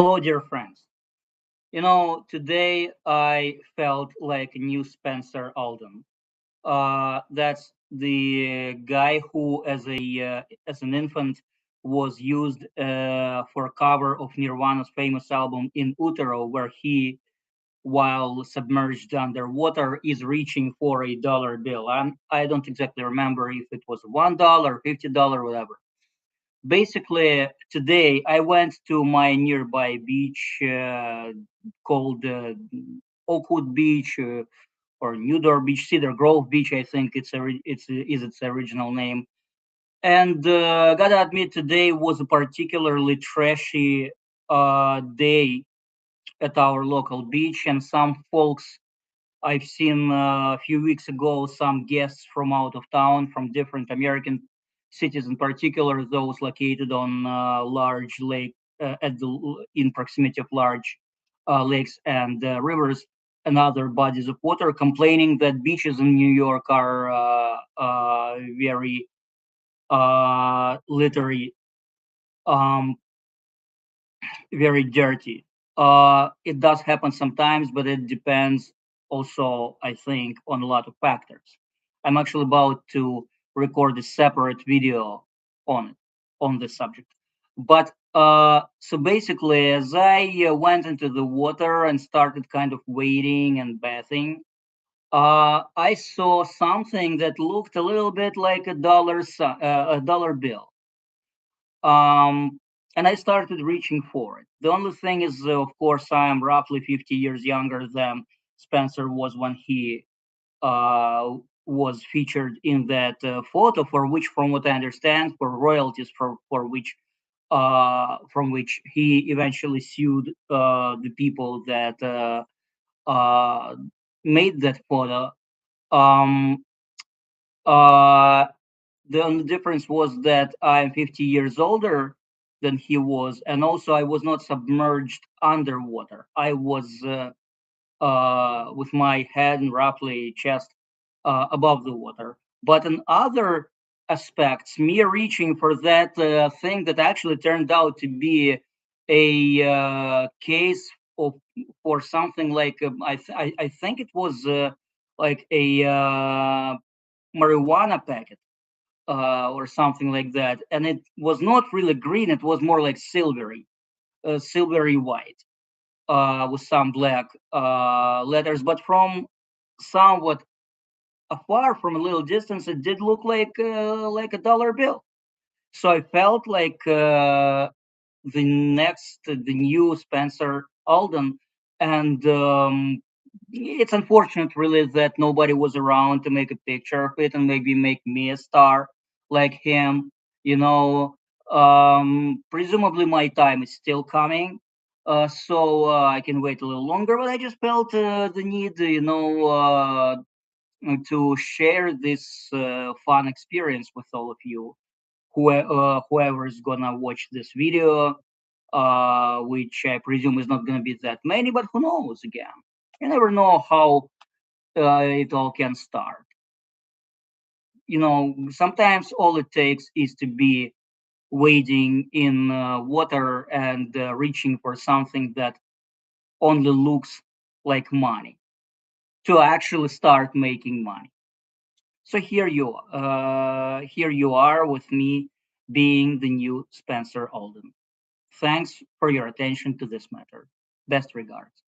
Hello, dear friends. Today I felt like a new Spencer Alden. That's the guy who, as an infant, was used for a cover of Nirvana's famous album In Utero, where he, while submerged underwater, is reaching for a dollar bill. I don't exactly remember if it was $1, $50, whatever. Basically, today I went to my nearby beach called Oakwood Beach or Newdor Beach, Cedar Grove Beach. I think its original name. And gotta admit, today was a particularly trashy day at our local beach, and some folks I've seen a few weeks ago some guests from out of town, from different American cities, in particular those located on large lake in proximity of large lakes and rivers and other bodies of water, complaining that beaches in New York are very littery, um, very dirty. It does happen sometimes, but it depends also, I think, on a lot of factors. I'm actually about to record a separate video on it, on this subject. But so basically, as I went into the water and started kind of wading and bathing, I saw something that looked a little bit like a dollar bill, um, and I started reaching for it. The only thing is, of course, I am roughly 50 years younger than Spencer was when he uh, was featured in that photo, for which, from what I understand, for royalties from which he eventually sued the people that uh, made that photo. Um, uh, the only difference was that I'm 50 years older than he was, and also I was not submerged underwater. I was with my head and roughly chest above the water. But in other aspects, me reaching for that thing that actually turned out to be a case of for something like I think it was like a marijuana packet or something like that. And it was not really green; it was more like silvery white with some black letters. But from somewhat afar, from a little distance, it did look like a dollar bill. So I felt like the new Spencer Alden, and it's unfortunate really that nobody was around to make a picture of it and maybe make me a star like him. You know, presumably my time is still coming, so I can wait a little longer. But I just felt the need, to share this fun experience with all of you whoever is gonna watch this video, which I presume is not gonna be that many, but who knows again? You never know how it all can start. Sometimes all it takes is to be wading in water and reaching for something that only looks like money to actually start making money. So here you are with me being the new Spencer Alden. Thanks for your attention to this matter. Best regards.